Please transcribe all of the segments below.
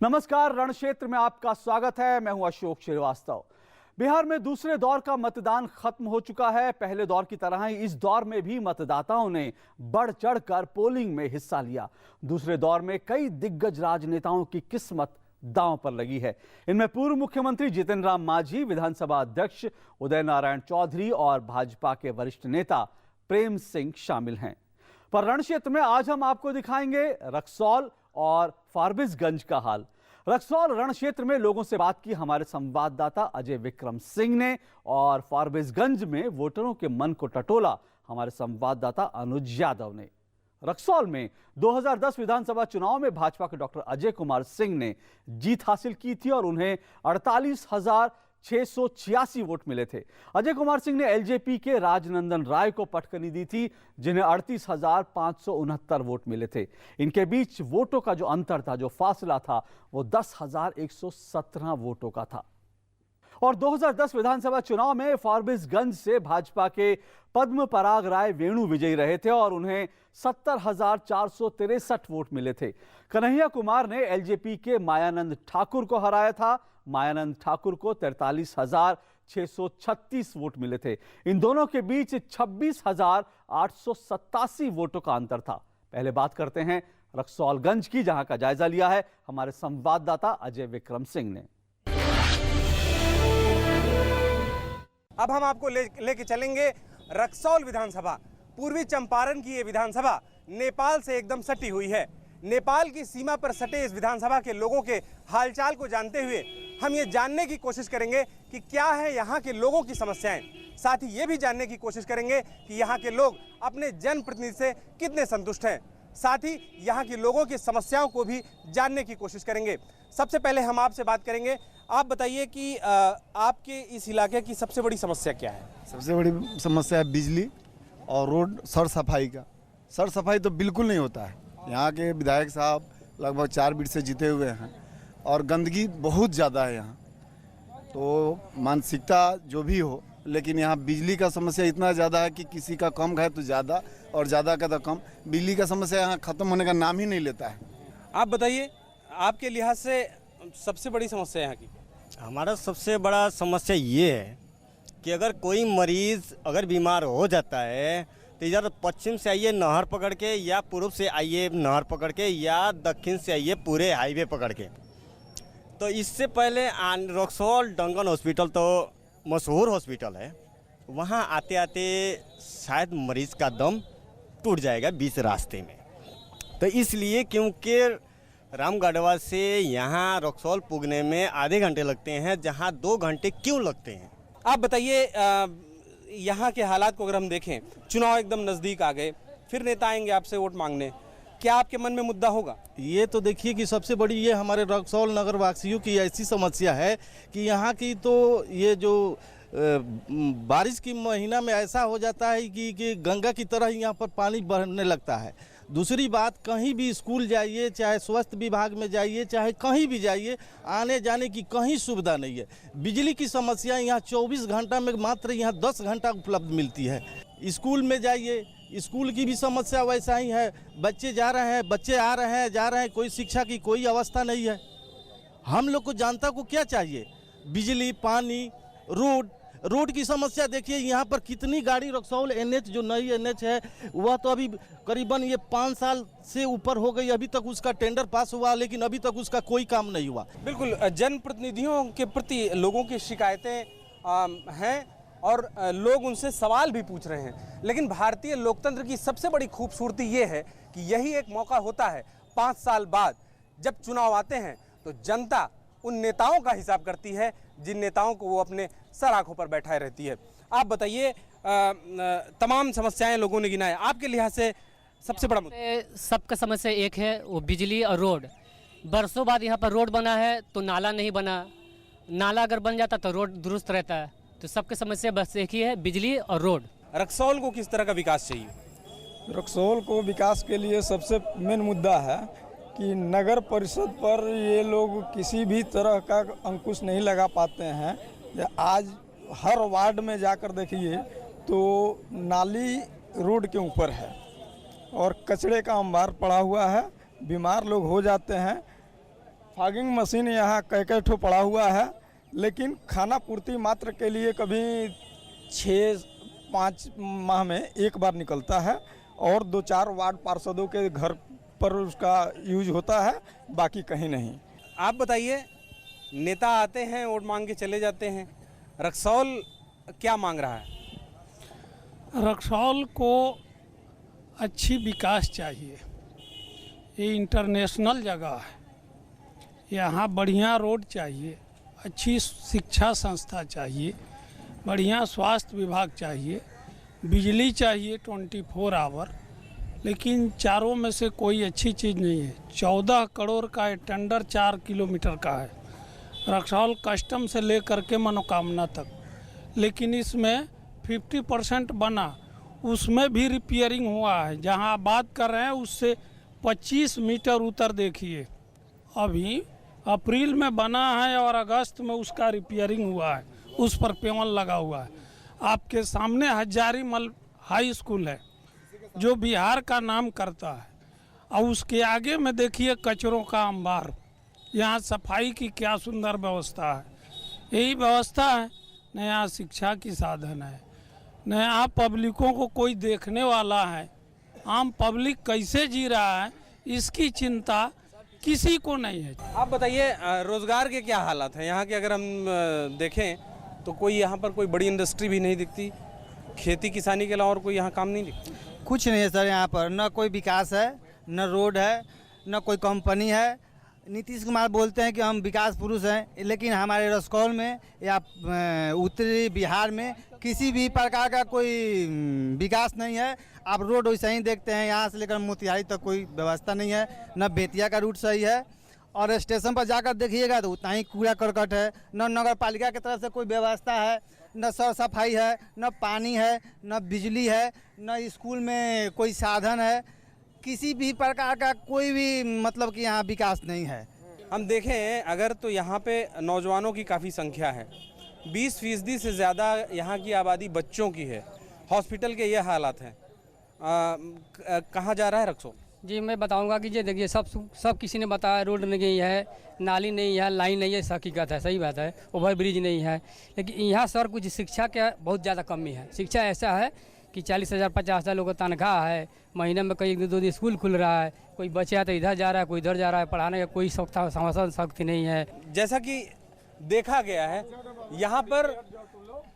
नमस्कार, रण क्षेत्र में आपका स्वागत है। मैं हूं अशोक श्रीवास्तव। बिहार में दूसरे दौर का मतदान खत्म हो चुका है। पहले दौर की तरह ही इस दौर में भी मतदाताओं ने बढ़ चढ़कर पोलिंग में हिस्सा लिया। दूसरे दौर में कई दिग्गज राजनेताओं की किस्मत दांव पर लगी है। इनमें पूर्व मुख्यमंत्री जितन राम मांझी, विधानसभा अध्यक्ष उदय नारायण चौधरी और भाजपा के वरिष्ठ नेता प्रेम सिंह शामिल हैं। पर रण क्षेत्र में आज हम आपको दिखाएंगे रक्सौल और फारबिसगंज का हाल। रक्सौल रण क्षेत्र में लोगों से बात की हमारे संवाददाता अजय विक्रम सिंह ने, और फारबिसगंज में वोटरों के मन को टटोला हमारे संवाददाता अनुज यादव ने। रक्सौल में 2010 विधानसभा चुनाव में भाजपा के डॉक्टर अजय कुमार सिंह ने जीत हासिल की थी और उन्हें 48,686 वोट मिले थे। अजय कुमार सिंह ने एलजेपी के राजनंदन राय को पटकनी दी थी, जिन्हें 38,569 वोट मिले थे। इनके बीच वोटों का जो अंतर था, जो फासला था, वो 10,117 वोटों का था। और 2010 विधानसभा चुनाव में फारबिसगंज से भाजपा के पद्म पराग राय वेणु विजयी रहे थे और उन्हें 70,463 वोट मिले थे। कन्हैया कुमार ने एलजेपी के मायानंद ठाकुर को हराया था। मायानंद ठाकुर को 43,636 वोट मिले थे। इन दोनों के बीच 26,887 वोटों का अंतर था। पहले बात करते हैं रक्सौलगंज की, जहां का जायजा लिया है हमारे संवाददाता अजय विक्रम सिंह ने। अब हम आपको लेके चलेंगे रक्सौल विधानसभा। पूर्वी चंपारण की ये विधानसभा नेपाल से एकदम सटी हुई है। नेपाल की सीमा पर सटे इस विधानसभा के लोगों के हालचाल को जानते हुए हम ये जानने की कोशिश करेंगे कि क्या है यहाँ के लोगों की समस्याएं। साथ ही ये भी जानने की कोशिश करेंगे कि यहाँ के लोग अपने जनप्रतिनिधि से कितने संतुष्ट हैं। साथ ही यहाँ के लोगों की समस्याओं को भी जानने की कोशिश करेंगे। सबसे पहले हम आपसे बात करेंगे, आप बताइए कि आपके इस इलाके की सबसे बड़ी समस्या क्या है? सबसे बड़ी समस्या है बिजली और रोड, सर सफाई का। सर सफाई तो बिल्कुल नहीं होता है। यहाँ के विधायक साहब लगभग 4 बीट से जीते हुए हैं और गंदगी बहुत ज़्यादा है यहाँ। तो मानसिकता जो भी हो, लेकिन यहाँ बिजली का समस्या इतना ज़्यादा है कि किसी का कम है तो ज़्यादा और ज़्यादा का तो कम। बिजली का समस्या यहाँ ख़त्म होने का नाम ही नहीं लेता है। आप बताइए, आपके लिहाज से सबसे बड़ी समस्या यहाँ की? हमारा सबसे बड़ा समस्या ये है कि अगर कोई मरीज़ अगर बीमार हो जाता है तो इधर पश्चिम से आइए नहर पकड़ के, या पूर्व से आइए नहर पकड़ के, या दक्षिण से आइए पूरे हाईवे पकड़ के। तो इससे पहले रक्सौल डंगन हॉस्पिटल तो मशहूर हॉस्पिटल है, वहाँ आते आते शायद मरीज़ का दम टूट जाएगा बीच रास्ते में। तो इसलिए क्योंकि रामगढ़वा से यहाँ रक्सौल पुगने में आधे घंटे लगते हैं, जहाँ 2 घंटे क्यों लगते हैं? आप बताइए, यहाँ के हालात को अगर हम देखें, चुनाव एकदम नज़दीक आ गए, फिर नेता आएंगे आपसे वोट मांगने, क्या आपके मन में मुद्दा होगा? ये तो देखिए कि सबसे बड़ी ये हमारे रक्सौल नगर वासियों की ऐसी समस्या है कि यहाँ की तो ये जो बारिश की महीना में ऐसा हो जाता है कि गंगा की तरह यहाँ पर पानी बहने लगता है। दूसरी बात, कहीं भी स्कूल जाइए, चाहे स्वास्थ्य विभाग में जाइए, चाहे कहीं भी जाइए, आने जाने की कहीं सुविधा नहीं है। बिजली की समस्या यहाँ 24 घंटा में मात्र यहाँ 10 घंटा उपलब्ध मिलती है। स्कूल में जाइए, स्कूल की भी समस्या वैसा ही है। बच्चे जा रहे हैं, बच्चे आ रहे हैं, जा रहे हैं, कोई शिक्षा की कोई अवस्था नहीं है। हम लोग को जनता को क्या चाहिए? बिजली, पानी, रोड की समस्या देखिए। यहाँ पर कितनी गाड़ी, रक्सौल एनएच जो नई एनएच है वह तो अभी करीबन ये 5 साल से ऊपर हो गई, अभी तक उसका टेंडर पास हुआ, लेकिन अभी तक उसका कोई काम नहीं हुआ। बिल्कुल, जनप्रतिनिधियों के प्रति लोगों की शिकायतें हैं और लोग उनसे सवाल भी पूछ रहे हैं। लेकिन भारतीय लोकतंत्र की सबसे बड़ी खूबसूरती ये है कि यही एक मौका होता है 5 साल बाद जब चुनाव आते हैं तो जनता उन नेताओं का हिसाब करती है जिन नेताओं को वो अपने सर आंखों पर बैठाए रहती है। आप बताइए, तमाम समस्याएं लोगों ने गिनाए, आपके लिहाज से सबसे बड़ा मुद्दा? सबका समस्या एक है, वो बिजली और रोड। बरसों बाद यहाँ पर रोड बना है तो नाला नहीं बना। नाला अगर बन जाता तो रोड दुरुस्त रहता है। तो सबकी समस्या बस एक ही है, बिजली और रोड। रक्सौल को किस तरह का विकास चाहिए? रक्सौल को विकास के लिए सबसे मेन मुद्दा है कि नगर परिषद पर ये लोग किसी भी तरह का अंकुश नहीं लगा पाते हैं। आज हर वार्ड में जाकर देखिए तो नाली रोड के ऊपर है और कचरे का अंबार पड़ा हुआ है। बीमार लोग हो जाते हैं फॉगिंग मशीन यहाँ कई ठो पड़ा हुआ है, लेकिन खाना पूर्ति मात्र के लिए कभी 6-5 माह में एक बार निकलता है और 2-4 वार्ड पार्षदों के घर पर उसका यूज होता है, बाकी कहीं नहीं। आप बताइए, नेता आते हैं वोट मांग के चले जाते हैं, रक्सौल क्या मांग रहा है? रक्सौल को अच्छी विकास चाहिए। ये इंटरनेशनल जगह है, यहाँ बढ़िया रोड चाहिए, अच्छी शिक्षा संस्था चाहिए, बढ़िया स्वास्थ्य विभाग चाहिए, बिजली चाहिए 24 आवर। लेकिन चारों में से कोई अच्छी चीज़ नहीं है। 14 करोड़ का ये टेंडर 4 किलोमीटर का है, रक्सौल कस्टम से लेकर के मनोकामना तक, लेकिन इसमें 50% बना, उसमें भी रिपेयरिंग हुआ है। जहां आप बात कर रहे हैं उससे 25 मीटर उतर देखिए, अभी अप्रैल में बना है और अगस्त में उसका रिपेयरिंग हुआ है, उस पर पेवन लगा हुआ है। आपके सामने हजारीमल हाई स्कूल है जो बिहार का नाम करता है, और उसके आगे में देखिए कचरों का अंबार। यहाँ सफाई की क्या सुंदर व्यवस्था है। यही व्यवस्था है, न यहाँ शिक्षा की साधन है, न यहाँ पब्लिकों को कोई देखने वाला है। आम पब्लिक कैसे जी रहा है इसकी चिंता किसी को नहीं है। आप बताइए, रोजगार के क्या हालात हैं यहाँ के? अगर हम देखें तो कोई यहाँ पर कोई बड़ी इंडस्ट्री भी नहीं दिखती, खेती किसानी के अलावा और कोई यहाँ काम नहीं दिखती। कुछ नहीं है सर, यहाँ पर न कोई विकास है, न रोड है, न कोई कंपनी है। नीतीश कुमार बोलते हैं कि हम विकास पुरुष हैं, लेकिन हमारे रक्सौल में या उत्तरी बिहार में किसी भी प्रकार का कोई विकास नहीं है। आप रोड वैसे ही देखते हैं, यहाँ से लेकर मोतिहारी तक कोई व्यवस्था नहीं है, न बेतिया का रूट सही है, और स्टेशन पर जाकर देखिएगा तो उतना ही कूड़ा करकट है। न नगर पालिका की तरफ से कोई व्यवस्था है, न साफ सफाई है, न पानी है, न बिजली है, न स्कूल में कोई साधन है। किसी भी प्रकार का कोई भी मतलब कि यहाँ विकास नहीं है। हम देखें अगर तो यहाँ पे नौजवानों की काफ़ी संख्या है, 20% से ज़्यादा यहाँ की आबादी बच्चों की है। हॉस्पिटल के ये हालात हैं। कहाँ जा रहा है रक्सौल? जी मैं बताऊंगा कि ये देखिए सब किसी ने बताया, रोड नहीं है, नाली नहीं है, लाइन नहीं है, हकीकत है, सही बात है, ओवर ब्रिज नहीं है। लेकिन यहाँ सर कुछ शिक्षा के बहुत ज़्यादा कमी है। शिक्षा ऐसा है कि 40,000 50,000 लोगों का तनख्वाह है, महीने में कई 2 स्कूल खुल रहा है, कोई बच्चा तो इधर जा रहा है, कोई इधर जा रहा है, पढ़ाने का कोई शक्ति नहीं है। जैसा कि देखा गया है, यहाँ पर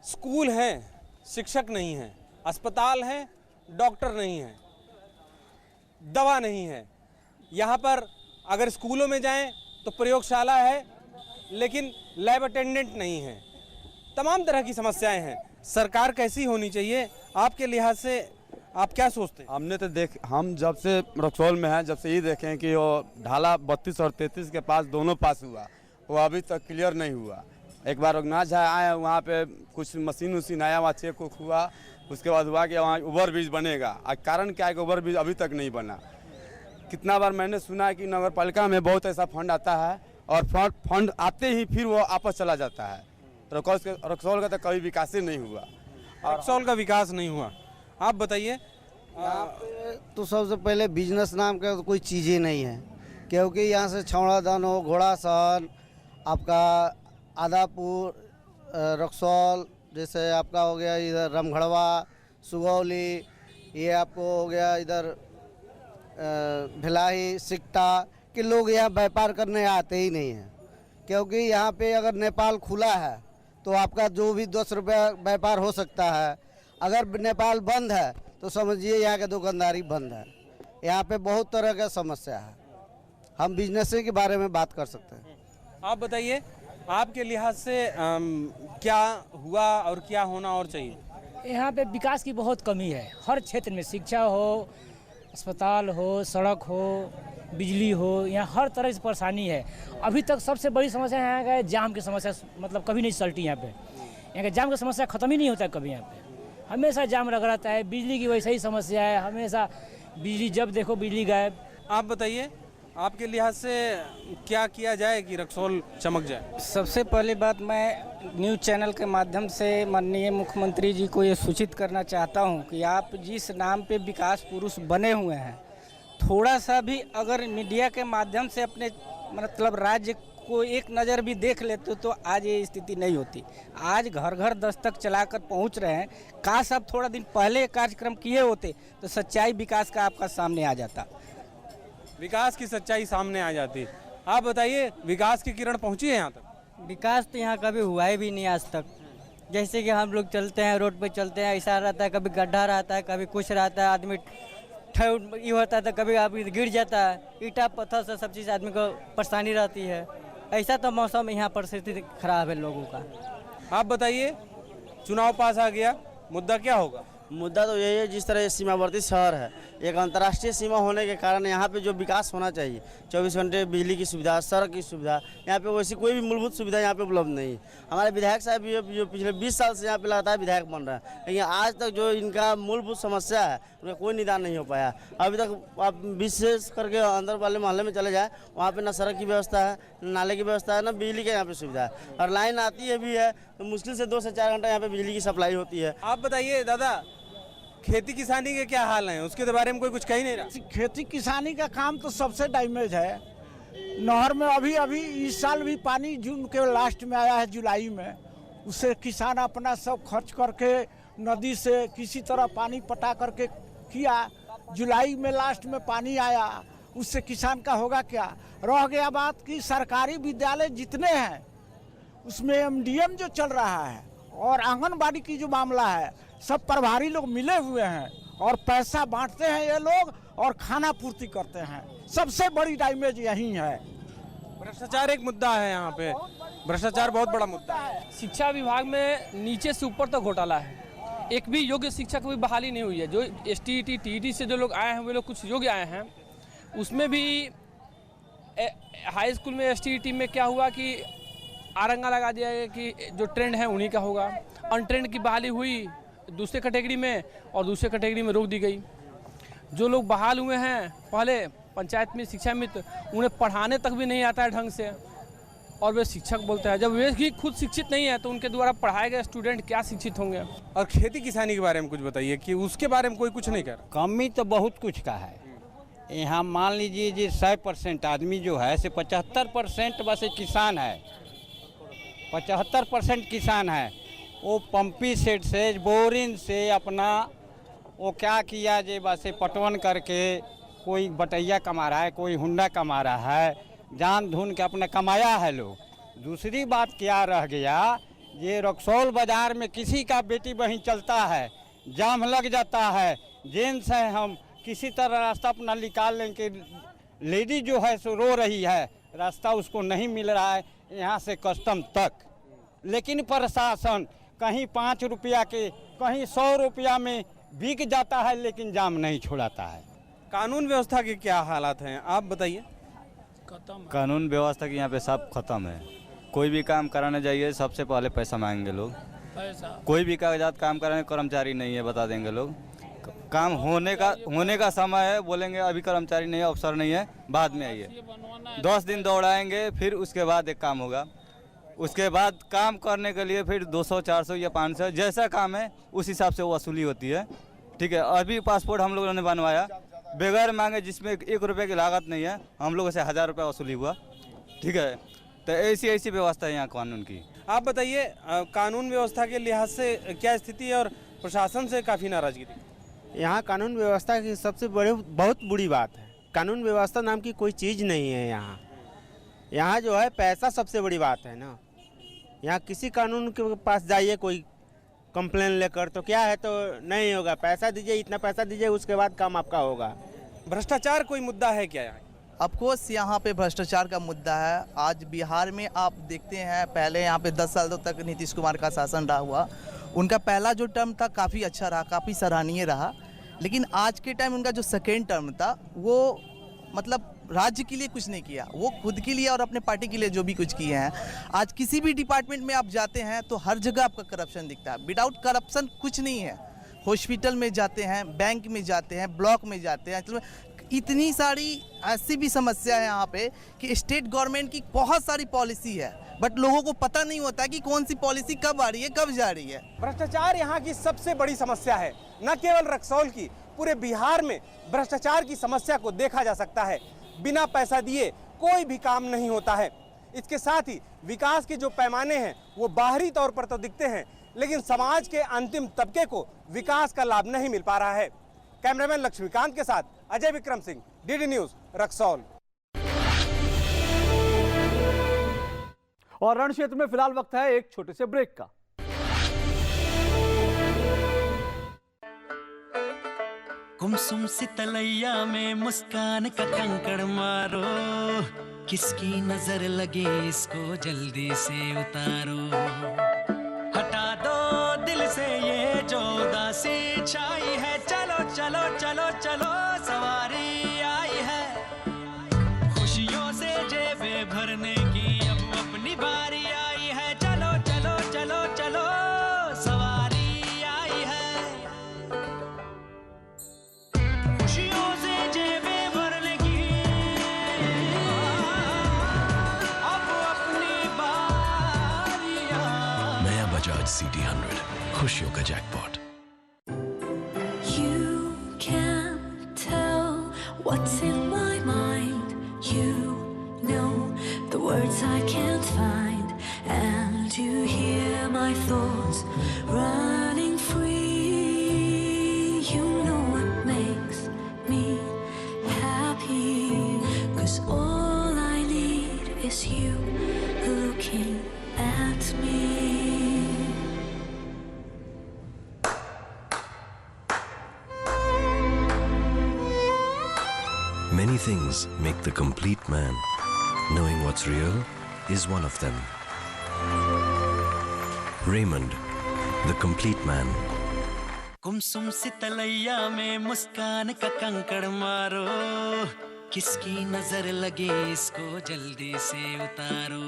स्कूल हैं, शिक्षक नहीं हैं, अस्पताल हैं, डॉक्टर नहीं हैं, दवा नहीं है। यहाँ पर अगर स्कूलों में जाएं तो प्रयोगशाला है, लेकिन लैब अटेंडेंट नहीं है। तमाम तरह की समस्याएं हैं। सरकार कैसी होनी चाहिए आपके लिहाज से, आप क्या सोचते हैं? हमने तो हम जब से रक्सौल में हैं, जब से ये देखें कि वो ढाला 32 और 33 के पास दोनों पास हुआ, वो अभी तक क्लियर नहीं हुआ। एक बार रघुनाथ झा आए, वहाँ पे कुछ मशीन उशीन आया, वहाँ चेक हुआ, उसके बाद हुआ कि वहाँ ओवर ब्रिज बनेगा। आज कारण क्या है कि ओवर ब्रिज अभी तक नहीं बना। कितना बार मैंने सुना है कि नगर पालिका में बहुत ऐसा फंड आता है और फंड आते ही फिर वो आपस चला जाता है। रक्सौल का तो कभी विकास ही नहीं हुआ। रक्सौल का विकास नहीं हुआ। आप बताइए। तो सबसे पहले बिजनेस नाम का तो कोई चीज़ ही नहीं है, क्योंकि यहाँ से छौड़ा दानो, घोड़ासहन, आपका आदापुर, रक्सौल, जैसे आपका हो गया इधर रामगढ़वा, सुगौली, ये आपको हो गया इधर भिलाई, सिकटा के लोग यहाँ व्यापार करने आते ही नहीं हैं। क्योंकि यहाँ पे अगर नेपाल खुला है तो आपका जो भी 10 रुपया व्यापार हो सकता है। अगर नेपाल बंद है तो समझिए यहाँ की दुकानदारी बंद है। यहाँ पे बहुत तरह का समस्या है। हम बिजनेस के बारे में बात कर सकते हैं। आप बताइए, आपके लिहाज से क्या हुआ और क्या होना और चाहिए? यहाँ पे विकास की बहुत कमी है। हर क्षेत्र में, शिक्षा हो, अस्पताल हो, सड़क हो, बिजली हो, यहाँ हर तरह से परेशानी है। अभी तक सबसे बड़ी समस्या यहाँ का जाम की समस्या, मतलब कभी नहीं चलती। यहाँ का जाम की समस्या ख़त्म ही नहीं होता है कभी। यहाँ पे हमेशा जाम लगा रहता है। बिजली की वैसे ही समस्या है, हमेशा बिजली, जब देखो बिजली गायब। आप बताइए, आपके लिहाज से क्या किया जाए कि रक्सौल चमक जाए? सबसे पहली बात, मैं न्यूज़ चैनल के माध्यम से माननीय मुख्यमंत्री जी को ये सूचित करना चाहता हूँ कि आप जिस नाम पे विकास पुरुष बने हुए हैं, थोड़ा सा भी अगर मीडिया के माध्यम से अपने मतलब राज्य को एक नज़र भी देख लेते तो आज ये स्थिति नहीं होती। आज घर घर दस्तक चलाकर पहुंच रहे हैं। काश अब थोड़ा दिन पहले कार्यक्रम किए होते तो सच्चाई विकास का आपका सामने आ जाता। विकास की सच्चाई सामने आ जाती। आप बताइए, विकास की किरण पहुंची है यहाँ तक? विकास तो यहाँ कभी हुआ ही भी नहीं आज तक। जैसे कि हम लोग चलते हैं, रोड पे चलते हैं, ऐसा रहता है, कभी गड्ढा रहता है, कभी कुछ रहता है, आदमी ये होता है तो कभी आदमी गिर जाता है। ईटा पत्थर से सब चीज़ आदमी को परेशानी रहती है। ऐसा तो मौसम यहाँ परिस्थिति खराब है लोगों का। आप बताइए, चुनाव पास आ गया, मुद्दा क्या होगा? मुद्दा तो यही है, जिस तरह ये सीमावर्ती शहर है, एक अंतर्राष्ट्रीय सीमा होने के कारण यहाँ पे जो विकास होना चाहिए, 24 घंटे बिजली की सुविधा, सड़क की सुविधा, यहाँ पे वैसी कोई भी मूलभूत सुविधा यहाँ पे उपलब्ध नहीं है। हमारे विधायक साहब भी जो पिछले 20 साल से यहाँ पे लगातार विधायक बन रहा है, लेकिन आज तक जो इनका मूलभूत समस्या है उनका कोई निदान नहीं हो पाया अभी तक। आप विशेष करके अंदर वाले मोहल्ले में चले जाए, वहाँ पर न सड़क की व्यवस्था है, न नाले की व्यवस्था है, न बिजली की यहाँ पे सुविधा है। और लाइन आती है भी है तो मुश्किल से 2 से 4 घंटा यहाँ पे बिजली की सप्लाई होती है। आप बताइए दादा, खेती किसानी के क्या हाल हैं, उसके बारे में कोई कुछ कह ही नहीं रहा। खेती किसानी का काम तो सबसे डैमेज है। नहर में अभी इस साल भी पानी जून के लास्ट में आया है, जुलाई में। उससे किसान अपना सब खर्च करके नदी से किसी तरह पानी पटा करके किया। जुलाई में लास्ट में पानी आया, उससे किसान का होगा क्या? रह गया बात कि सरकारी विद्यालय जितने हैं उसमें MDM जो चल रहा है और आंगनबाड़ी की जो मामला है, सब प्रभारी लोग मिले हुए हैं और पैसा बांटते हैं ये लोग और खाना पूर्ति करते हैं। सबसे बड़ी डैमेज यही है। भ्रष्टाचार एक मुद्दा है यहाँ पे, भ्रष्टाचार बहुत बड़ा मुद्दा है। शिक्षा विभाग में नीचे से ऊपर तक घोटाला है। एक भी योग्य शिक्षक की बहाली नहीं हुई है। जो STET TET से जो लोग आए हैं, वे लोग कुछ योग्य आए हैं, उसमें भी हाई स्कूल में STET में क्या हुआ कि आरंगा लगा दिया है कि जो ट्रेंड है उन्हीं का होगा। अनट्रेंड की बहाली हुई दूसरे कैटेगरी में और दूसरे कैटेगरी में रोक दी गई। जो लोग बहाल हुए हैं पहले पंचायत में शिक्षा मित्र, उन्हें पढ़ाने तक भी नहीं आता है ढंग से और वे शिक्षक बोलते हैं। जब वे भी खुद शिक्षित नहीं है तो उनके द्वारा पढ़ाए गए स्टूडेंट क्या शिक्षित होंगे? और खेती किसानी के बारे में कुछ बताइए कि उसके बारे में कोई कुछ नहीं कर। कमी तो बहुत कुछ का है यहाँ। मान लीजिए जी 100% आदमी जो है से 75% बस किसान है, 75% किसान है। वो पंपी सेट से बोरिंग से अपना वो क्या किया जे बस पटवन करके कोई बटैया कमा रहा है, कोई हुंडा कमा रहा है, जान धुन के अपना कमाया है लोग। दूसरी बात क्या रह गया, ये रक्सौल बाजार में किसी का बेटी बहन चलता है, जाम लग जाता है, जेंट्स हैं, हम किसी तरह रास्ता अपना निकाल लें कि लेडी जो है सो रो रही है, रास्ता उसको नहीं मिल रहा है यहाँ से कस्टम तक। लेकिन प्रशासन कहीं 5 रुपया के, कहीं 100 रुपया में बिक जाता है, लेकिन जाम नहीं छुड़ाता है। कानून व्यवस्था के क्या हालात हैं, आप बताइए। कानून व्यवस्था की यहाँ पे सब खत्म है। कोई भी काम कराने जाइए सबसे पहले पैसा मांगेंगे लोग। कोई भी कागजात काम कराने कर्मचारी नहीं है, बता देंगे लोग। काम होने का समय है, बोलेंगे अभी कर्मचारी नहीं है, अफसर नहीं है, बाद में आइए। 10 दिन दौड़ाएंगे, फिर उसके बाद एक काम होगा। उसके बाद काम करने के लिए फिर 200, 400 या 500 जैसा काम है उस हिसाब से वसूली होती है। ठीक है, अभी पासपोर्ट हम लोगों ने बनवाया बगैर मांगे, जिसमें 1 रुपये की लागत नहीं है, हम लोगों से 1000 रुपये वसूली हुआ। ठीक है, तो ऐसी व्यवस्था है यहाँ कानून की। आप बताइए, कानून व्यवस्था के लिहाज से क्या स्थिति है और प्रशासन से काफ़ी नाराजगी थी? यहाँ कानून व्यवस्था की सबसे बहुत बुरी बात है। कानून व्यवस्था नाम की कोई चीज़ नहीं है यहाँ जो है पैसा सबसे बड़ी बात है ना। यहाँ किसी कानून के पास जाइए कोई कंप्लेन लेकर, तो क्या है, तो नहीं होगा, पैसा दीजिए, इतना पैसा दीजिए, उसके बाद काम आपका होगा। भ्रष्टाचार कोई मुद्दा है क्या यहाँ? ऑफकोर्स यहाँ पे भ्रष्टाचार का मुद्दा है। आज बिहार में आप देखते हैं, पहले यहाँ पे 10 साल तक नीतीश कुमार का शासन रहा हुआ, उनका पहला जो टर्म था काफ़ी अच्छा रहा, काफ़ी सराहनीय रहा। लेकिन आज के टाइम उनका जो सेकेंड टर्म था वो मतलब राज्य के लिए कुछ नहीं किया, वो खुद के लिए और अपने पार्टी के लिए जो भी कुछ किए हैं। आज किसी भी डिपार्टमेंट में आप जाते हैं तो हर जगह आपका करप्शन दिखता है। विदाउट करप्शन कुछ नहीं है। हॉस्पिटल में जाते हैं, बैंक में जाते हैं, ब्लॉक में जाते हैं, तो इतनी सारी ऐसी भी समस्या है यहाँ पे कि स्टेट गवर्नमेंट की बहुत सारी पॉलिसी है, बट लोगों को पता नहीं होता कि कौन सी पॉलिसी कब आ रही है, कब जा रही है। भ्रष्टाचार यहाँ की सबसे बड़ी समस्या है, न केवल रक्सौल की, पूरे बिहार में भ्रष्टाचार की समस्या को देखा जा सकता है। बिना पैसा दिए कोई भी काम नहीं होता है। इसके साथ ही विकास के जो पैमाने हैं वो बाहरी तौर पर तो दिखते हैं, लेकिन समाज के अंतिम तबके को विकास का लाभ नहीं मिल पा रहा है। कैमरामैन लक्ष्मीकांत के साथ अजय विक्रम सिंह, डीडी न्यूज, रक्सौल। और रण क्षेत्र में फिलहाल वक्त है एक छोटे से ब्रेक का। गुमसुम सी तलैया में मुस्कान का कंकड़ मारो, किसकी नजर लगे इसको जल्दी से उतारो, हटा दो दिल से ये जो उदासी छाई है, चलो चलो चलो चलो सवारी आई है, खुशियों से जेबें भरने की अब अपनी बारी आई है, चलो चलो चलो चलो सवारी आई है, खुशियों से जेबें भरने की अब अपनी बारी आई। नया बजाज CT 100, खुशियों का jackpot. What's in my mind? You know the words I can't find, and you hear my thoughts running free. You know what makes me happy, 'cause all I need is you looking at me. Many things make the complete man. Knowing what's real is one of them. Raymond, the complete man. गुमसुम सी तलैया में मुस्कान का कंकड़ मारो, किसकी नजर लगे इसको जल्दी से उतारो,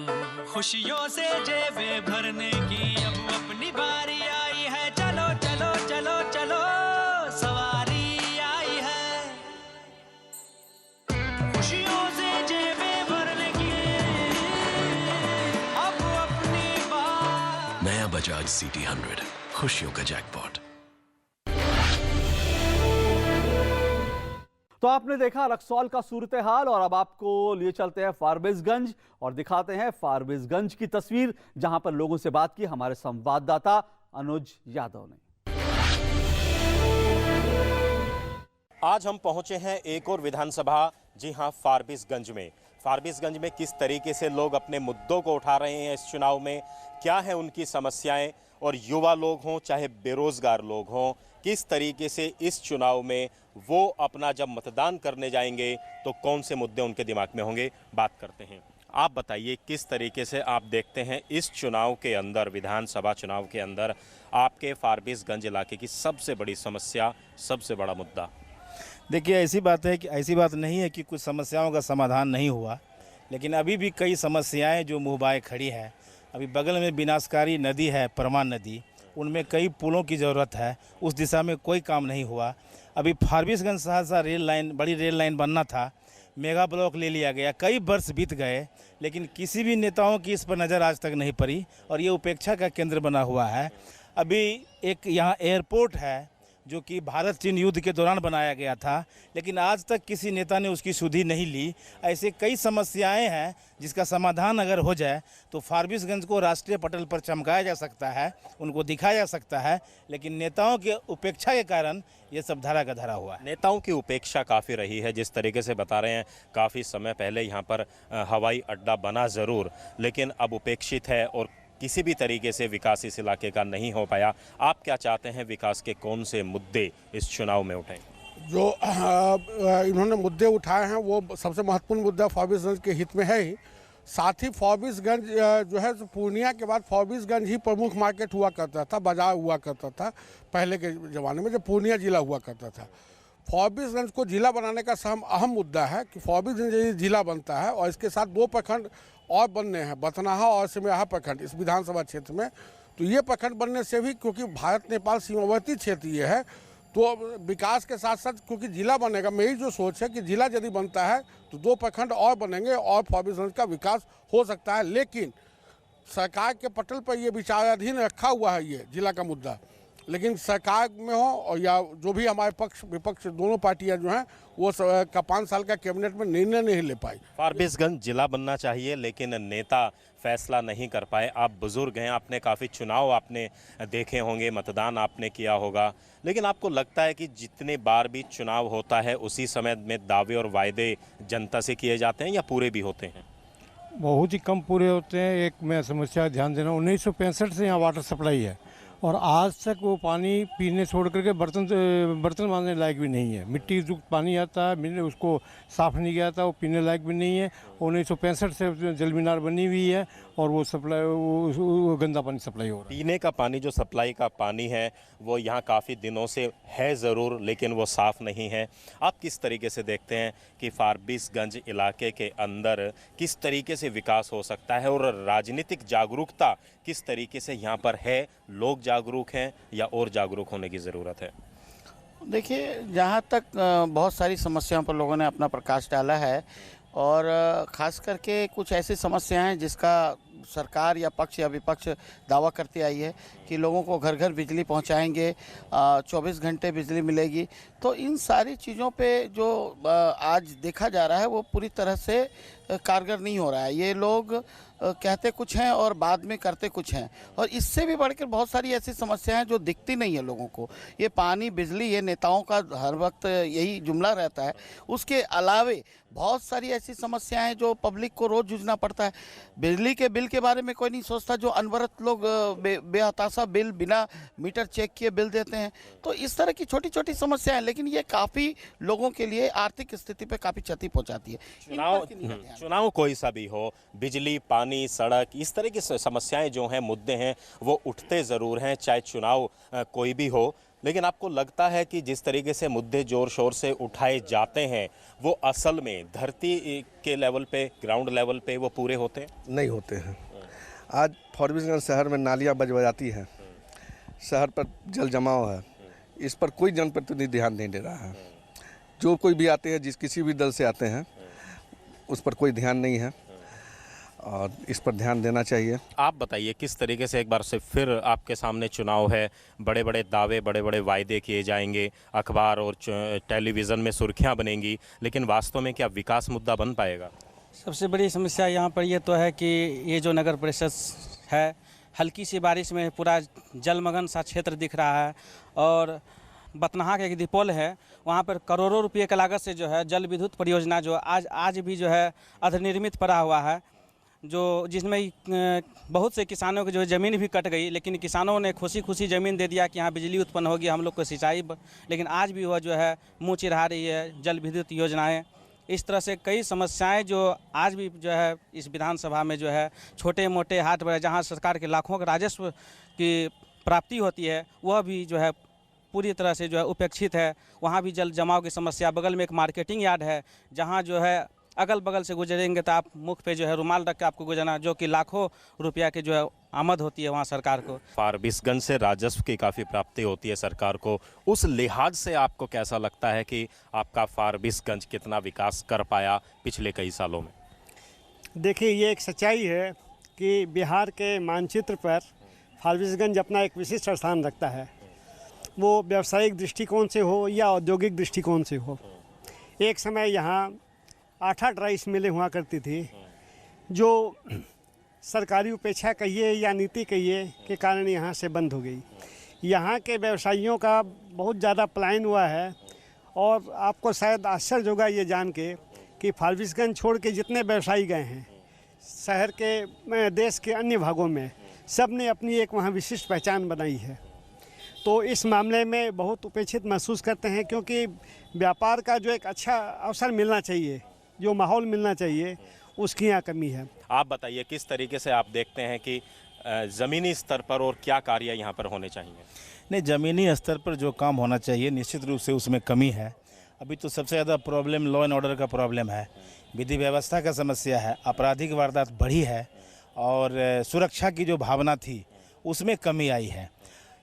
खुशियों से जेबें भरने की अब अपनी बारी आई है, चलो चलो चलो चलो सवारी आई है, खुशियों से जेबें भरने की अब अपनी बारी। नया बजाज CT 100, खुशियों का जैकपॉट। तो आपने देखा रक्सौल का सूरत हाल, और अब आपको लिए चलते हैं फारबिसगंज और दिखाते हैं फारबिसगंज की तस्वीर, जहां पर लोगों से बात की हमारे संवाददाता अनुज यादव ने। आज हम पहुंचे हैं एक और विधानसभा, जी हां, फारबिसगंज में। फारबिसगंज में किस तरीके से लोग अपने मुद्दों को उठा रहे हैं इस चुनाव में, क्या है उनकी समस्याएं, और युवा लोग हों चाहे बेरोजगार लोग हों, किस तरीके से इस चुनाव में वो अपना जब मतदान करने जाएंगे तो कौन से मुद्दे उनके दिमाग में होंगे, बात करते हैं। आप बताइए किस तरीके से आप देखते हैं इस चुनाव के अंदर, विधानसभा चुनाव के अंदर, आपके फारबिसगंज इलाके की सबसे बड़ी समस्या, सबसे बड़ा मुद्दा। देखिए, ऐसी बात है कि ऐसी बात नहीं है कि कुछ समस्याओं का समाधान नहीं हुआ, लेकिन अभी भी कई समस्याएं जो मुँह बाए खड़ी है। अभी बगल में विनाशकारी नदी है, परमान नदी, उनमें कई पुलों की ज़रूरत है, उस दिशा में कोई काम नहीं हुआ। अभी फारबिसगंज सहरसा रेल लाइन, बड़ी रेल लाइन बनना था, मेगा ब्लॉक ले लिया गया, कई वर्ष बीत गए, लेकिन किसी भी नेताओं की इस पर नज़र आज तक नहीं पड़ी और ये उपेक्षा का केंद्र बना हुआ है। अभी एक यहाँ एयरपोर्ट है जो कि भारत चीन युद्ध के दौरान बनाया गया था, लेकिन आज तक किसी नेता ने उसकी सुधि नहीं ली। ऐसे कई समस्याएं हैं जिसका समाधान अगर हो जाए तो फारबिसगंज को राष्ट्रीय पटल पर चमकाया जा सकता है, उनको दिखाया जा सकता है, लेकिन नेताओं की उपेक्षा के कारण ये सब धरा का धरा हुआ है। नेताओं की उपेक्षा काफ़ी रही है, जिस तरीके से बता रहे हैं, काफ़ी समय पहले यहाँ पर हवाई अड्डा बना ज़रूर, लेकिन अब उपेक्षित है और किसी भी तरीके से विकास इस इलाके का नहीं हो पाया। आप क्या चाहते हैं, विकास के कौन से मुद्दे इस चुनाव में उठें? जो इन्होंने मुद्दे उठाए हैं वो सबसे महत्वपूर्ण मुद्दा फारबिसगंज के हित में है ही। साथ ही फारबिसगंज जो है पूर्णिया के बाद फारबिसगंज ही प्रमुख मार्केट हुआ करता था, बाजार हुआ करता था पहले के ज़माने में, जब पूर्णिया जिला हुआ करता था। फारबिसगंज को जिला बनाने का अहम मुद्दा है कि फारबिसगंज जिला बनता है और इसके साथ 2 प्रखंड और बनने हैं, बथनाहा और सिमराहा प्रखंड इस विधानसभा क्षेत्र में। तो ये प्रखंड बनने से भी, क्योंकि भारत नेपाल सीमावर्ती क्षेत्र ये है, तो विकास के साथ साथ क्योंकि जिला बनेगा, मेरी जो सोच है कि जिला यदि बनता है तो 2 प्रखंड और बनेंगे और फारबिसगंज का विकास हो सकता है। लेकिन सरकार के पटल पर ये विचाराधीन रखा हुआ है ये जिला का मुद्दा, लेकिन सरकार में हो और या जो भी हमारे पक्ष विपक्ष दोनों पार्टियां जो हैं वो 5 साल का कैबिनेट में निर्णय नहीं ले पाई। फारबिसगंज जिला बनना चाहिए लेकिन नेता फैसला नहीं कर पाए। आप बुजुर्ग हैं, आपने काफ़ी चुनाव आपने देखे होंगे, मतदान आपने किया होगा, लेकिन आपको लगता है कि जितने बार भी चुनाव होता है उसी समय में दावे और वायदे जनता से किए जाते हैं या पूरे भी होते हैं? बहुत ही कम पूरे होते हैं। एक मैं समस्या ध्यान देना, 1965 से यहाँ वाटर सप्लाई है और आज तक वो पानी पीने छोड़ करके बर्तन मांजने लायक भी नहीं है। मिट्टी युक्त पानी आता है, उसको साफ नहीं किया था, वो पीने लायक भी नहीं है। 1965 से जल मीनार बनी हुई है और वो सप्लाई वो गंदा पानी सप्लाई हो रहा है। पीने का पानी जो सप्लाई का पानी है वो यहाँ काफ़ी दिनों से है ज़रूर, लेकिन वो साफ़ नहीं है। आप किस तरीके से देखते हैं कि फारबिसगंज इलाके के अंदर किस तरीके से विकास हो सकता है और राजनीतिक जागरूकता किस तरीके से यहाँ पर है? लोग जागरूक हैं या और जागरूक होने की ज़रूरत है? देखिए, जहाँ तक बहुत सारी समस्याओं पर लोगों ने अपना प्रकाश डाला है और ख़ास करके कुछ ऐसी समस्याएं हैं जिसका सरकार या पक्ष या विपक्ष दावा करती आई है कि लोगों को घर घर बिजली पहुंचाएंगे, 24 घंटे बिजली मिलेगी। तो इन सारी चीज़ों पे जो आज देखा जा रहा है वो पूरी तरह से कारगर नहीं हो रहा है। ये लोग कहते कुछ हैं और बाद में करते कुछ हैं और इससे भी बढ़कर बहुत सारी ऐसी समस्याएं जो दिखती नहीं है लोगों को। ये पानी, बिजली, ये नेताओं का हर वक्त यही जुमला रहता है। उसके अलावे बहुत सारी ऐसी समस्याएं जो पब्लिक को रोज़ जूझना पड़ता है। बिजली के बिल के बारे में कोई नहीं सोचता, जो अनवरत लोग बेहताशा बिल, बिना मीटर चेक किए बिल देते हैं। तो इस तरह की छोटी छोटी समस्याएं, लेकिन ये काफ़ी लोगों के लिए आर्थिक स्थिति पे काफ़ी क्षति पहुंचाती है। चुनाव कोई सा भी हो, बिजली, पानी, सड़क, इस तरह की समस्याएं जो हैं, मुद्दे हैं, वो उठते ज़रूर हैं, चाहे चुनाव कोई भी हो। लेकिन आपको लगता है कि जिस तरीके से मुद्दे जोर शोर से उठाए जाते हैं वो असल में धरती के लेवल पे, ग्राउंड लेवल पे वो पूरे होते हैं? नहीं होते हैं। आज फारबिसगंज शहर में नालियाँ बजाती हैं, शहर पर जल जमाव है, इस पर कोई जनप्रतिनिधि ध्यान नहीं दे रहा है। जो कोई भी आते हैं, किसी भी दल से आते हैं, उस पर कोई ध्यान नहीं है और इस पर ध्यान देना चाहिए। आप बताइए किस तरीके से, एक बार से फिर आपके सामने चुनाव है, बड़े बड़े दावे, बड़े बड़े वायदे किए जाएंगे, अखबार और टेलीविज़न में सुर्खियां बनेंगी, लेकिन वास्तव में क्या विकास मुद्दा बन पाएगा? सबसे बड़ी समस्या यहाँ पर ये तो है कि ये जो नगर परिषद है, हल्की सी बारिश में पूरा जलमग्न सा क्षेत्र दिख रहा है और बतनहा के एक दीपोल है, वहाँ पर करोड़ों रुपये की लागत से जो है जल विद्युत परियोजना जो आज भी जो है अर्धनिर्मित पड़ा हुआ है, जो जिसमें बहुत से किसानों की जो ज़मीन भी कट गई, लेकिन किसानों ने खुशी खुशी ज़मीन दे दिया कि यहाँ बिजली उत्पन्न होगी, हम लोग को सिंचाई, लेकिन आज भी वह जो है मुँह चिढ़ा रही है जल विद्युत योजनाएँ। इस तरह से कई समस्याएं जो आज भी जो है इस विधानसभा में जो है छोटे मोटे हाथ बड़े, जहाँ सरकार के लाखों के राजस्व की प्राप्ति होती है, वह भी जो है पूरी तरह से जो है उपेक्षित है। वहाँ भी जल जमाव की समस्या, बगल में एक मार्केटिंग यार्ड है जहाँ जो है अगल बगल से गुजरेंगे तो आप मुख पे जो है रुमाल रख के आपको गुजरना, जो कि लाखों रुपया की जो है आमद होती है वहाँ सरकार को। फारबिसगंज से राजस्व की काफ़ी प्राप्ति होती है सरकार को, उस लिहाज से आपको कैसा लगता है कि आपका फारबिसगंज कितना विकास कर पाया पिछले कई सालों में? देखिए, ये एक सच्चाई है कि बिहार के मानचित्र पर फारबिसगंज अपना एक विशिष्ट स्थान रखता है, वो व्यावसायिक दृष्टिकोण से हो या औद्योगिक दृष्टिकोण से हो। एक समय यहाँ 8 राइस मिलें हुआ करती थी, जो सरकारी उपेक्षा कहिए या नीति कहिए के कारण यहाँ से बंद हो गई। यहाँ के व्यवसायियों का बहुत ज़्यादा पलायन हुआ है और आपको शायद आश्चर्य होगा ये जान के कि फारबिसगंज छोड़ के जितने व्यवसायी गए हैं शहर के, देश के अन्य भागों में, सब ने अपनी एक वहाँ विशिष्ट पहचान बनाई है। तो इस मामले में बहुत उपेक्षित महसूस करते हैं, क्योंकि व्यापार का जो एक अच्छा अवसर मिलना चाहिए, जो माहौल मिलना चाहिए, उसकी यहाँ कमी है। आप बताइए किस तरीके से आप देखते हैं कि ज़मीनी स्तर पर और क्या कार्य यहाँ पर होने चाहिए? नहीं, ज़मीनी स्तर पर जो काम होना चाहिए निश्चित रूप से उसमें कमी है। अभी तो सबसे ज़्यादा प्रॉब्लम लॉ एंड ऑर्डर का प्रॉब्लम है, विधि व्यवस्था का समस्या है, आपराधिक वारदात बढ़ी है और सुरक्षा की जो भावना थी उसमें कमी आई है।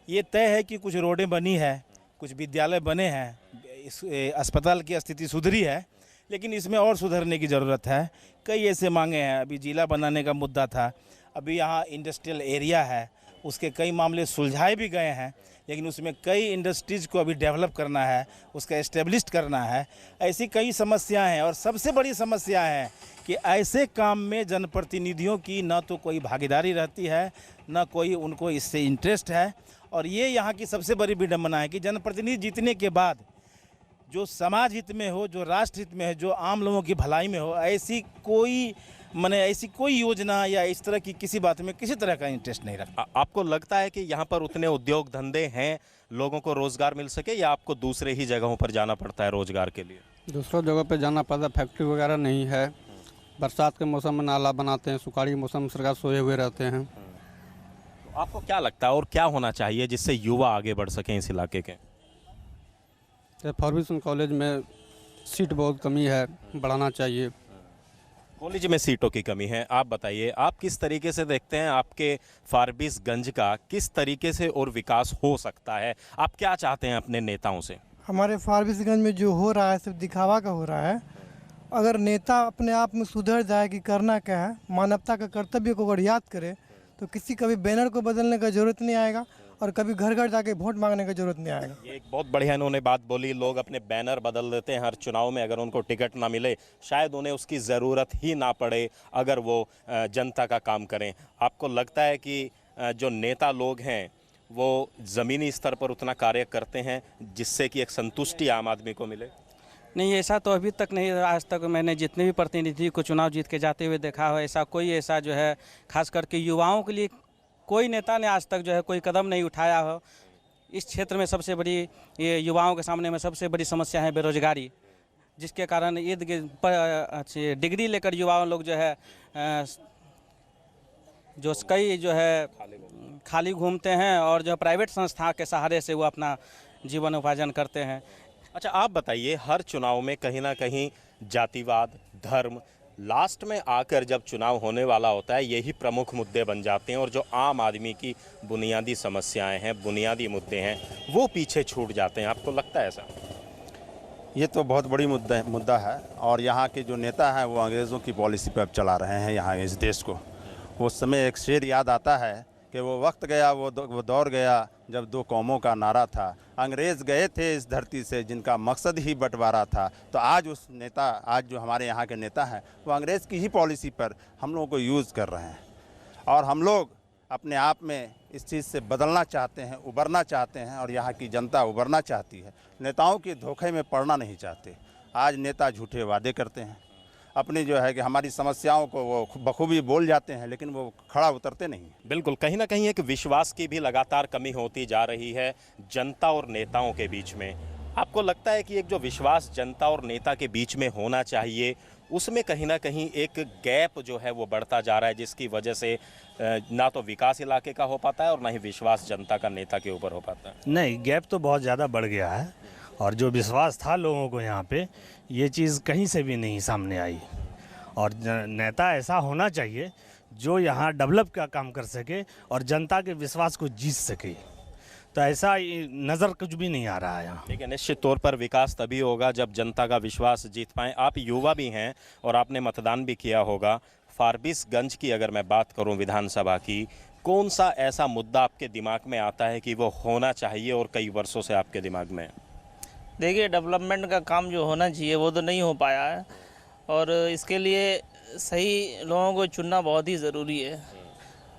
ये तय है कि कुछ रोडें बनी है, कुछ विद्यालय बने हैं, इस अस्पताल की स्थिति सुधरी है, लेकिन इसमें और सुधरने की ज़रूरत है। कई ऐसे मांगे हैं, अभी जिला बनाने का मुद्दा था, अभी यहाँ इंडस्ट्रियल एरिया है, उसके कई मामले सुलझाए भी गए हैं, लेकिन उसमें कई इंडस्ट्रीज़ को अभी डेवलप करना है, उसका एस्टेब्लिश करना है। ऐसी कई समस्याएं हैं और सबसे बड़ी समस्या है कि ऐसे काम में जनप्रतिनिधियों की ना तो कोई भागीदारी रहती है, ना कोई उनको इससे इंटरेस्ट है। और ये यहाँ की सबसे बड़ी विडंबना है कि जनप्रतिनिधि जीतने के बाद जो समाज हित में हो, जो राष्ट्र हित में है, जो आम लोगों की भलाई में हो, ऐसी कोई योजना या इस तरह की किसी बात में किसी तरह का इंटरेस्ट नहीं रखता। आपको लगता है कि यहाँ पर उतने उद्योग धंधे हैं, लोगों को रोजगार मिल सके, या आपको दूसरे ही जगहों पर जाना पड़ता है रोजगार के लिए? दूसरों जगह पे जाना पड़ता, फैक्ट्री वगैरह नहीं है। बरसात के मौसम में नाला बनाते हैं, सुखाड़ी मौसम में सरकार सोए हुए रहते हैं। तो आपको क्या लगता है और क्या होना चाहिए जिससे युवा आगे बढ़ सकें इस इलाके के? फॉर्ब्यूसन कॉलेज में सीट बहुत कमी है, बढ़ाना चाहिए। कॉलेज में सीटों की कमी है। आप बताइए, आप किस तरीके से देखते हैं आपके फारबिसगंज का किस तरीके से और विकास हो सकता है? आप क्या चाहते हैं अपने नेताओं से? हमारे फारबिसगंज में जो हो रहा है सिर्फ दिखावा का हो रहा है। अगर नेता अपने आप में सुधर जाए कि करना क्या है, मानवता का कर्तव्य को अगर याद करे, तो किसी कभी बैनर को बदलने का जरूरत नहीं आएगा और कभी घर घर जाके वोट मांगने की जरूरत नहीं आएगा। ये एक बहुत बढ़िया इन्होंने बात बोली। लोग अपने बैनर बदल देते हैं हर चुनाव में, अगर उनको टिकट ना मिले शायद उन्हें उसकी ज़रूरत ही ना पड़े अगर वो जनता का काम करें। आपको लगता है कि जो नेता लोग हैं वो ज़मीनी स्तर पर उतना कार्य करते हैं जिससे कि एक संतुष्टि आम आदमी को मिले? नहीं, ऐसा तो अभी तक नहीं। आज तक मैंने जितने भी प्रतिनिधि को चुनाव जीत के जाते हुए देखा हो, ऐसा जो है खास करके युवाओं के लिए कोई नेता ने आज तक जो है कोई कदम नहीं उठाया हो। इस क्षेत्र में सबसे बड़ी ये युवाओं के सामने में सबसे बड़ी समस्या है बेरोजगारी, जिसके कारण इर्द गिर्द डिग्री लेकर युवाओं लोग जो है जो कई जो है खाली घूमते हैं और जो प्राइवेट संस्था के सहारे से वो अपना जीवन उपार्जन करते हैं। अच्छा, आप बताइए, हर चुनाव में कहीं ना कहीं जातिवाद, धर्म, लास्ट में आकर जब चुनाव होने वाला होता है यही प्रमुख मुद्दे बन जाते हैं और जो आम आदमी की बुनियादी समस्याएं हैं, बुनियादी मुद्दे हैं, वो पीछे छूट जाते हैं। आपको लगता है ऐसा? ये तो बहुत बड़ी मुद्दा है और यहाँ के जो नेता हैं वो अंग्रेज़ों की पॉलिसी पर अब चला रहे हैं यहाँ इस देश को। उस समय एक शेर याद आता है कि वो वक्त गया, वो दौर गया जब दो कौमों का नारा था। अंग्रेज़ गए थे इस धरती से जिनका मकसद ही बंटवारा था। तो आज उस नेता, आज जो हमारे यहाँ के नेता हैं वो अंग्रेज़ की ही पॉलिसी पर हम लोगों को यूज़ कर रहे हैं और हम लोग अपने आप में इस चीज़ से बदलना चाहते हैं, उबरना चाहते हैं और यहाँ की जनता उबरना चाहती है। नेताओं के धोखे में पड़ना नहीं चाहते। आज नेता झूठे वादे करते हैं, अपनी जो है कि हमारी समस्याओं को वो बखूबी बोल जाते हैं लेकिन वो खड़ा उतरते नहीं। बिल्कुल, कहीं ना कहीं एक विश्वास की भी लगातार कमी होती जा रही है जनता और नेताओं के बीच में। आपको लगता है कि एक जो विश्वास जनता और नेता के बीच में होना चाहिए उसमें कहीं ना कहीं एक गैप जो है वो बढ़ता जा रहा है, जिसकी वजह से ना तो विकास इलाके का हो पाता है और ना ही विश्वास जनता का नेता के ऊपर हो पाता है? नहीं, गैप तो बहुत ज़्यादा बढ़ गया है और जो विश्वास था लोगों को यहाँ पे, ये चीज़ कहीं से भी नहीं सामने आई। और नेता ऐसा होना चाहिए जो यहाँ डेवलप का काम कर सके और जनता के विश्वास को जीत सके। तो ऐसा नज़र कुछ भी नहीं आ रहा है यहाँ। देखिए, निश्चित तौर पर विकास तभी होगा जब जनता का विश्वास जीत पाएँ। आप युवा भी हैं और आपने मतदान भी किया होगा। फारबिसगंज की अगर मैं बात करूं विधानसभा की, कौन सा ऐसा मुद्दा आपके दिमाग में आता है कि वो होना चाहिए और कई वर्षों से आपके दिमाग में? देखिए, डेवलपमेंट का काम जो होना चाहिए वो तो नहीं हो पाया है और इसके लिए सही लोगों को चुनना बहुत ही ज़रूरी है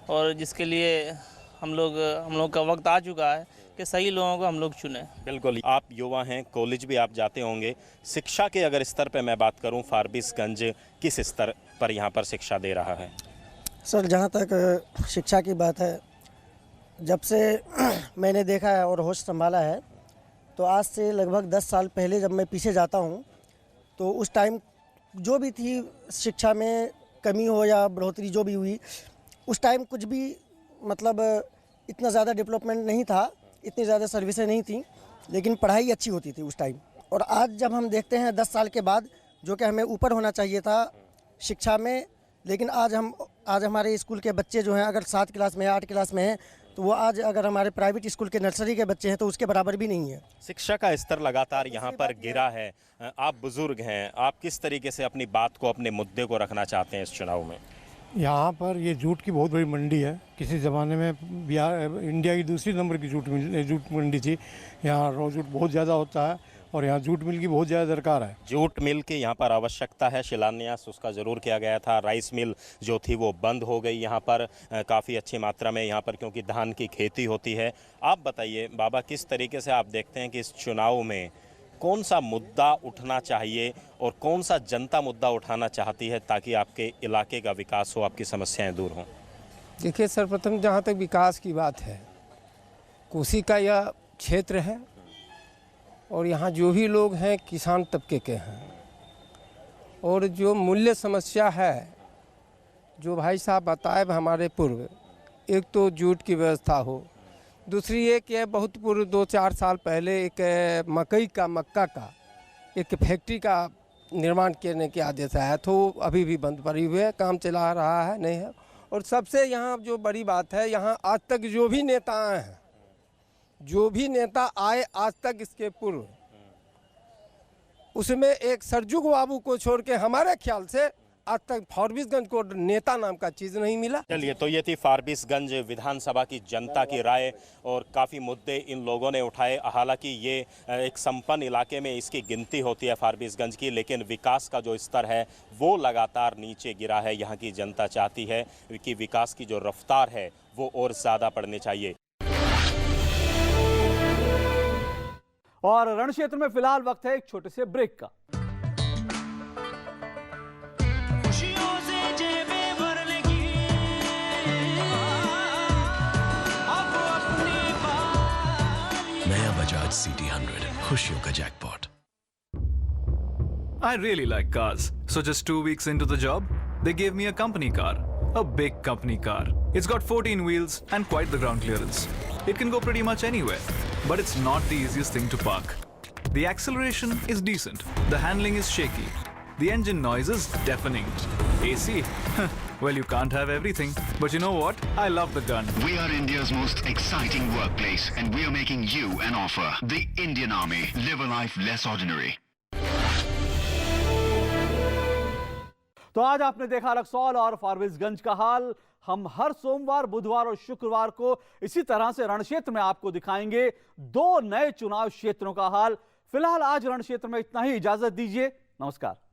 और जिसके लिए हम लोग का वक्त आ चुका है कि सही लोगों को हम लोग चुने। बिल्कुल, आप युवा हैं, कॉलेज भी आप जाते होंगे। शिक्षा के अगर स्तर पर मैं बात करूं, फारबिसगंज किस स्तर पर यहाँ पर शिक्षा दे रहा है? सर, जहाँ तक शिक्षा की बात है, जब से मैंने देखा है और होश संभाला है तो आज से लगभग 10 साल पहले जब मैं पीछे जाता हूँ तो उस टाइम जो भी थी शिक्षा में कमी हो या बढ़ोतरी जो भी हुई, उस टाइम कुछ भी मतलब इतना ज़्यादा डेवलपमेंट नहीं था, इतनी ज़्यादा सर्विसें नहीं थी, लेकिन पढ़ाई अच्छी होती थी उस टाइम। और आज जब हम देखते हैं 10 साल के बाद, जो कि हमें ऊपर होना चाहिए था शिक्षा में, लेकिन आज हमारे स्कूल के बच्चे जो हैं अगर 7 क्लास में 8 क्लास में हैं तो वो आज अगर हमारे प्राइवेट स्कूल के नर्सरी के बच्चे हैं तो उसके बराबर भी नहीं है। शिक्षा का स्तर लगातार यहाँ पर गिरा है। आप बुजुर्ग हैं, आप किस तरीके से अपनी बात को, अपने मुद्दे को रखना चाहते हैं इस चुनाव में? यहाँ पर ये जूट की बहुत बड़ी मंडी है। किसी ज़माने में बिहार इंडिया की दूसरी नंबर की जूट मंडी थी। यहाँ रॉ जूट बहुत ज़्यादा होता है और यहाँ जूट मिल की बहुत ज़्यादा दरकार है। जूट मिल की यहाँ पर आवश्यकता है, शिलान्यास उसका ज़रूर किया गया था। राइस मिल जो थी वो बंद हो गई यहाँ पर काफ़ी अच्छी मात्रा में, यहाँ पर क्योंकि धान की खेती होती है। आप बताइए बाबा, किस तरीके से आप देखते हैं कि इस चुनाव में कौन सा मुद्दा उठना चाहिए और कौन सा जनता मुद्दा उठाना चाहती है ताकि आपके इलाके का विकास हो, आपकी समस्याएं दूर हों? देखिए, सर्वप्रथम जहाँ तक विकास की बात है, कोसी का यह क्षेत्र है और यहाँ जो भी लोग हैं किसान तबके के हैं, और जो मूल्य समस्या है जो भाई साहब बताए हमारे पूर्व, एक तो जूट की व्यवस्था हो, दूसरी एक ये बहुत पूर्व 2-4 साल पहले एक मक्का का एक फैक्ट्री का निर्माण करने के आदेश आया, तो अभी भी बंद पड़ी हुई है, काम चला रहा है नहीं है। और सबसे यहाँ जो बड़ी बात है, यहाँ आज तक जो भी नेता आए हैं, जो भी नेता आए आज तक इसके पूर्व, उसमें एक सरजुग बाबू को छोड़ के हमारे ख्याल से आज तक फारबिसगंज को नेता नाम का चीज़ नहीं मिला। चलिए, तो ये थी फारबिसगंज विधानसभा की जनता की राय और काफ़ी मुद्दे इन लोगों ने उठाए। हालांकि ये एक संपन्न इलाके में इसकी गिनती होती है फारबिसगंज की, लेकिन विकास का जो स्तर है वो लगातार नीचे गिरा है। यहाँ की जनता चाहती है कि विकास की जो रफ्तार है वो और ज़्यादा बढ़नी चाहिए। और रण क्षेत्र में फिलहाल वक्त है एक छोटे से ब्रेक का। नया बजाज CT 100, खुशियों का jackpot. I really like cars, so just 2 weeks into the job, they gave me a company car, a big company car. It's got 14 wheels and quite the ground clearance. It can go pretty much anywhere, but it's not the easiest thing to park. The acceleration is decent, the handling is shaky, the engine noise is deafening. AC? Well, you can't have everything, but you know what? I love the gun. We are India's most exciting workplace and we are making you an offer. The Indian Army. Live a life less ordinary. तो आज आपने देखा रक्सौल और फारबिसगंज का हाल। हम हर सोमवार, बुधवार और शुक्रवार को इसी तरह से रण क्षेत्र में आपको दिखाएंगे 2 नए चुनाव क्षेत्रों का हाल। फिलहाल आज रण क्षेत्र में इतना ही, इजाजत दीजिए, नमस्कार।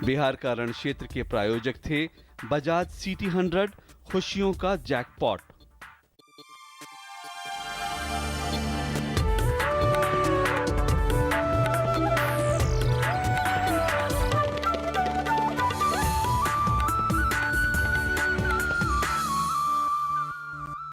बिहार का रण क्षेत्र के प्रायोजक थे बजाज CT 100, खुशियों का जैकपॉट।